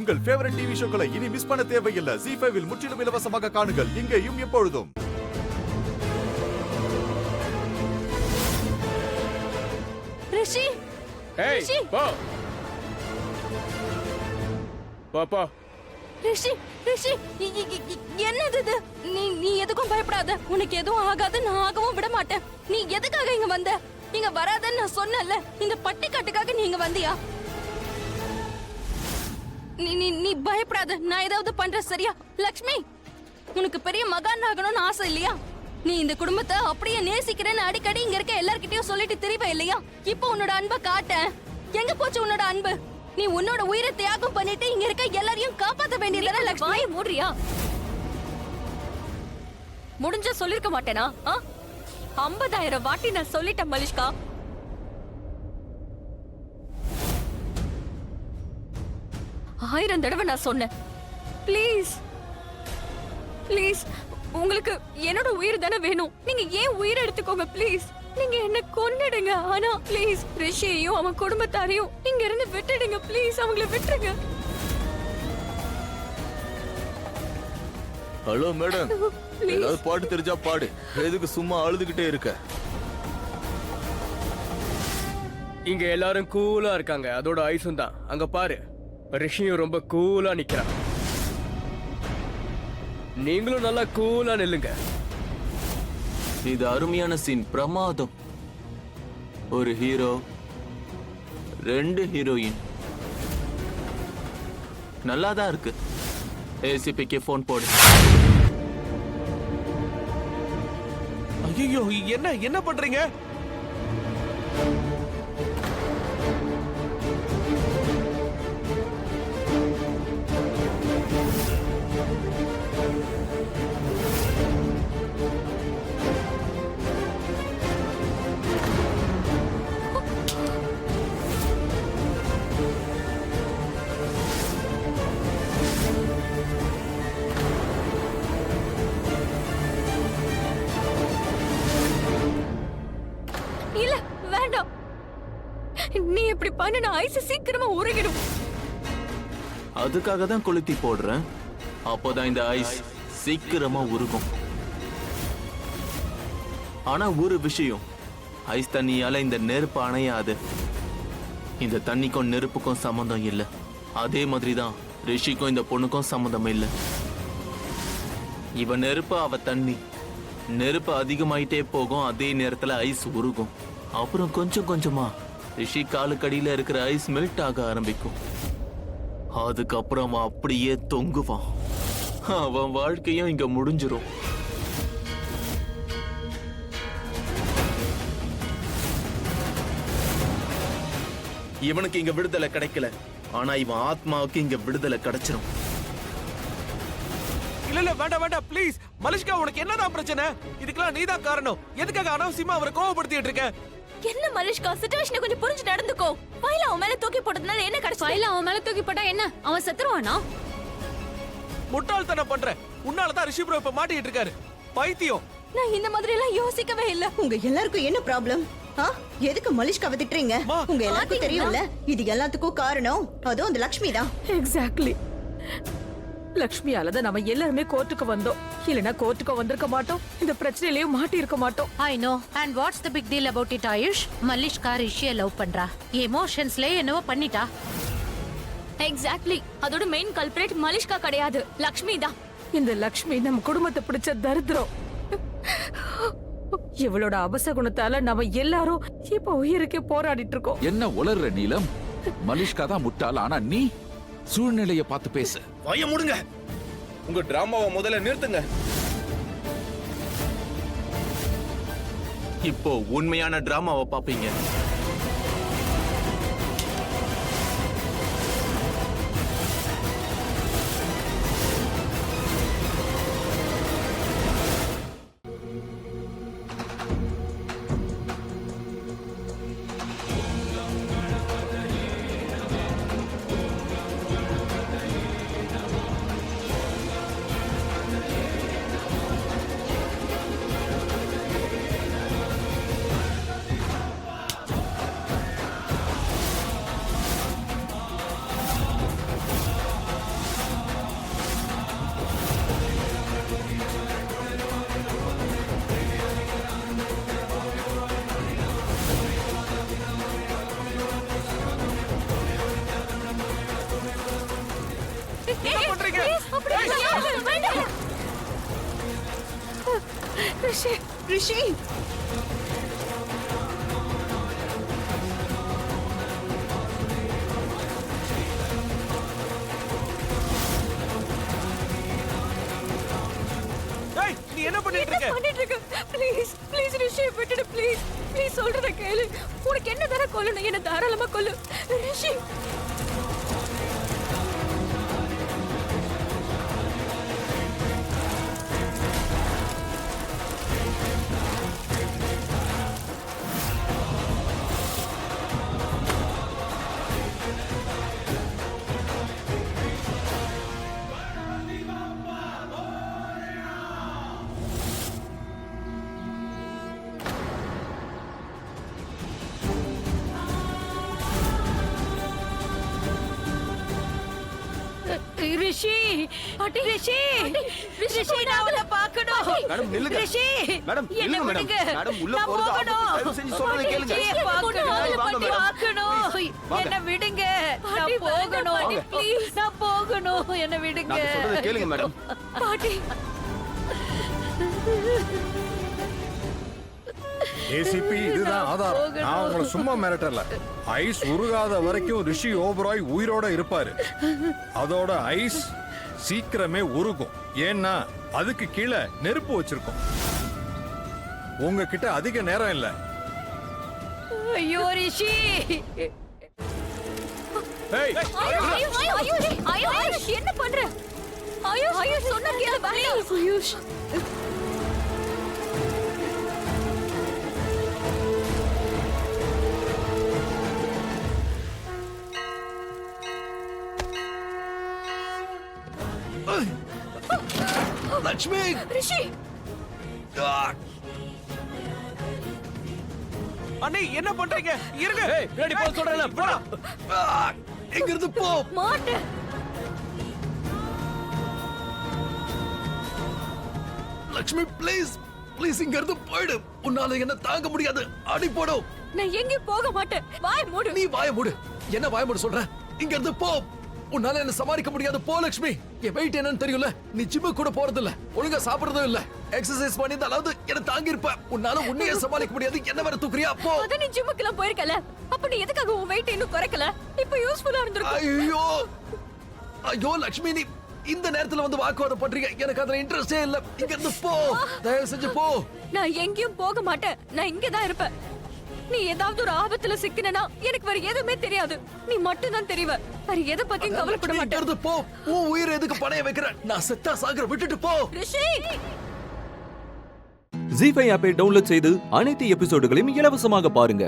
உங்கள் favourite TV ஷோக்களை இனி miss பண்ண தேவையில்லை. ZEE5 இல் முற்றிலும் இலவசமாக காணுங்கள். இங்கேயும் எப்பொழுதும். ரிஷி, ரிஷி, போ போ போ. ரிஷி, ரிஷி, என்னது இது? நீ எதுக்கும் பயப்படாத. உனக்கு எதுவும் ஆகாது. நான் ஆகவும் விட மாட்டேன். நீ எதுக்காக இங்க வந்த? இங்க வராதன்னு நான் சொன்னல. இந்த பட்டிக்காட்டுக்காக நீ இங்க வந்தியா? நீ பயப்படாத. நான் ஏதாவது பண்றேன், சரியா? லக்ஷ்மி, உனக்கு பெரிய மகான் ஆகணும்னு ஆசை இல்லையா? நீ இந்த குடும்பத்தை அப்படியே நேசிக்கிறேன்னு அடிக்கடி இங்க இருக்க எல்லார்கிட்டயும் சொல்லிட்டு திரிவ இல்லையா? இப்போ உன்னோட அன்பை காட்ட. எங்க போச்சு உன்னோட அன்பு? நீ உன்னோட உயிரை தியாகம் பண்ணிட்டு இங்க இருக்க எல்லாரையும் காப்பாத்த வேண்டியதானே லக்ஷ்மி? வாயை மூடுறியா? முடிஞ்ச சொல்லிருக்க மாட்டேனா? 50,000 வாட்டி நான் சொல்லிட்டேன் மலிஷ்கா. ஆயிரம் தடவை நான் சொன்னேன். ப்ளீஸ் ப்ளீஸ், உங்களுக்கு என்னோட உயிர் தானே வேணும். நீங்க ஏன் உயிர் எடுத்துக்கோங்க ப்ளீஸ். நீங்க என்ன கொன்னுடுங்க. ஆனா ப்ளீஸ் ரிஷியையும் அவன் குடும்பத்தாரையும் இங்க இருந்து விட்டுடுங்க ப்ளீஸ். அவங்கள விட்டுருங்க. ஹலோ மேடம், ஏதாவது பாட்டு தெரிஞ்சா பாடு. எதுக்கு சும்மா அழுதுகிட்டே இருக்க? இங்க எல்லாரும் கூலா இருக்காங்க. அதோட ஐசும் தான். அங்க பாரு, ரிஷியும் ரொம்ப கூலா நிக்கிறான். நீங்களும் நல்லா கூலா நில்லுங்க. இது அருமையான சீன், பிரமாதம். ஒரு ஹீரோ, 2 ஹீரோயின். நல்லாதான் இருக்கு. ஏசிபிக்கு போன் போடு. ஐயோ, என்ன பண்றீங்க? இல்ல, வேண்டாம். நீ இப்படி பண்ண ஐஸ் சீக்கிரமா உருகிடும். அதுக்காக தான் கொளுத்தி போடுறேன். அப்போதான் இந்த ஐஸ் சீக்கிரமா உருகும். ஆனா ஒரு விஷயம், ஐஸ் தண்ணியால இந்த நெருப்பு அணையாது. இந்த தண்ணிக்கும் நெருப்புக்கும் சம்பந்தம் இல்லை. அதே மாதிரிதான் ரிஷிக்கும் இந்த பொண்ணுக்கும் சம்பந்தம் இல்லை. இவன் நெருப்பு, அவ தண்ணி. நெருப்பு அதிகமாயிட்டே போகும். அதே நேரத்துல ஐஸ் உருகும். அப்புறம் கொஞ்சம் கொஞ்சமா ரிஷி காலுக்கடியில இருக்கிற ஐஸ் மெல்ட் ஆக ஆரம்பிக்கும். அதுக்கப்புறம் அவன் அப்படியே தொங்குவான். அவன் வாழ்க்கையும் இங்க முடிஞ்சிரும். இவனுக்கு இங்க விடுதலை கிடைக்கல, ஆனா இவன் ஆத்மாவுக்கு இங்க விடுதலை கிடைச்சிரும். இல்ல வேண்டாம் ப்ளீஸ். மலிஷ்கா, உனக்கு என்னதான் பிரச்சனை? இதுக்கெல்லாம் நீதான் காரணம். எதுக்காக அனாவசியமா அவரை கோவப்படுத்திட்டு இருக்க? என்ன மலிஷ்கா, சிச்சுவேஷனை கொஞ்சம் புரிஞ்சு நடந்துக்கோ. ஃபைல அவன் மேல தூக்கி போட்டதுனால என்ன கிடைச்சு? ஃபைல அவன் மேல தூக்கி போட்டா என்ன, அவன் செத்துருவானா? முட்டாள்தனம் பண்ற. உன்னாலதான் ரிஷி ப்ரோ இப்ப மாட்டிட்டு இருக்காரு. பைத்தியம். நான் இந்த மாதிரி எல்லாம் யோசிக்கவே இல்ல. உங்க எல்லாருக்கும் என்ன ப்ராப்ளம்? எதுக்கு மலிஷ்காவை திட்டுறீங்க? உங்க எல்லாருக்கும் தெரியும்ல, இது எல்லாத்துக்கும் காரணம் அதுவும் அந்த லக்ஷ்மி தான். எக்ஸாக்ட்லி. லக்ஷ்மியால தான் நம்ம எல்லாருமே கோர்ட்டுக்கு வந்தோம். இல்லனா கோர்ட்டுக்கு வந்திருக்க மாட்டோம். இந்த பிரச்சனையிலயே மாட்டி இருக்க மாட்டோம். I know. And what's the big deal about it, Ayush? Mallishka ரிஷியை லவ் பண்றா. எமோஷன்ஸ்லயே என்னவோ பண்ணிட்டா. எக்ஸாக்ட்லி. அதோட மெயின் கல்பிரேட் மலிஷ்கா கிடையாது, லக்ஷ்மி தான். இந்த லக்ஷ்மி நம்ம குடும்பத்தை பிடிச்ச தரித்திரம். இவளோட அபசகுணத்தால நம்ம எல்லாரும் இப்ப உயிருக்கே போராடிட்டு இருக்கோம். என்ன உளர்ற நீலம்? மலிஷ்கா தான் முட்டாள், ஆனா நீ சூழ்நிலைய பார்த்து பேசு. வாய மூடுங்க. உங்க டிராமாவை முதல்ல நிறுத்துங்க. இப்போ உண்மையான டிராமாவை பாப்பீங்க. ரிஷி ரிஷி ஏய் நீ என்ன பண்ணிட்டு இருக்க பண்ணிட்டு இருக்க ப்ளீஸ் ப்ளீஸ் ரிஷி விட்டுடு ப்ளீஸ் ப்ளீஸ் சொல்றத கேளு உனக்கு என்ன தர கொல்லணும் என்ன தாராளமா கொல்லு ரிஷி ரிஷி அடி ரிஷி ரிஷி நான் உன்னை பார்க்கணும் மேடம், நில்லுங்க. ரிஷி மேடம், என்ன நில்லுங்க, மேடம். விடுங்க மேடம், உள்ள நான் போறது போகணும். ஆபத்து. தயவு செஞ்சு சொல்றதை கேளுங்க. ரிஷியை பார்க்கணும். வாங்க, மேடம். பார்க்கணும் வாங்க. என்ன விடுங்க நான் போகணும் ப்ளீஸ் நான் போகணும் என்ன விடுங்க நான் சொல்றதை கேளுங்க, மேடம். பாட்டி ஏசிபி இதுதான் ஆதாரம். நான் உங்களை சும்மா மிரட்டல. ஐஸ் உருகாத வரைக்கும் ரிஷி ஓபராய் உயிரோட இருப்பாரு. அதோட ஐஸ் சீக்கிரமே உருகும். ஏன்னா அதுக்கு கீழே நெருப்பு வச்சிருக்கோம். உங்ககிட்ட அதிக நேரம் இல்ல. ஐயோ ரிஷி ஏய், ஆயுஷ் என்ன பண்ற? ஆயுஷ் சொன்னா கேளு ஆயுஷ். லட்சுமி ரிஷி அண்ணே என்ன பண்றீங்க இருங்க ஏய் பின்னாடி போ சொல்றேன்ல போடா. எங்க இருந்து போ மாட்டு லட்சுமி ப்ளீஸ் ப்ளீஸ் இங்க இருந்து போயிடு உன்னால என்ன தாங்க முடியாது அடி போடும் நான் எங்கேயும் போக மாட்டேன். வாய் மூடு. நீ வாய மூடு என்ன வாய மூடு சொல்ற இங்க இருந்து போ உன்னால என்ன சமாளிக்க முடியாது போ லட்சுமி என் வெயிட் என்னன்னு தெரியல நீ ஜிம்மு கூட போறது இல்ல ஒழுங்கா சாப்பிடுறதும் இல்ல எக்ஸசைஸ் பண்ணி அதாவது என்ன தாங்கி இருப்ப உன்னால உன்னையே சமாளிக்க முடியாது என்ன வேற தூக்குறியா போ அத நீ ஜிம்முக்குலாம் போயிருக்கல. அப்ப நீ எதுக்காக உன் வெயிட் இன்னும் குறைக்கல? இப்ப யூஸ்ஃபுல்லா இருந்திருக்கும். ஐயோ ஐயோ லட்சுமி நீ இந்த நேரத்துல வந்து வாக்குவாதம் பண்றீங்க எனக்கு அதுல இன்ட்ரெஸ்டே இல்ல இங்க இருந்து போ தயவு செஞ்சு போ நான் எங்கேயும் போக மாட்டேன். நான் இங்க தான் இருப்பேன். நீ ஏதாவது ஒரு ஆபத்துல சிக்கினா எனக்கு வேற எதுவுமே தெரியாது. நீ மட்டும் தான் தெரிவ. வேற எதை பத்தியும் கவலைப்பட இங்க மாட்டேன். இருந்து போ உன் உயிரை எதுக்கு பணைய வைக்கிற நான் செத்தா சாகுற விட்டுட்டு போ ரிஷி ஜி5 ஆப்பை டவுன்லோட் செய்து அனைத்து எபிசோடுகளையும் இலவசமாக பாருங்க.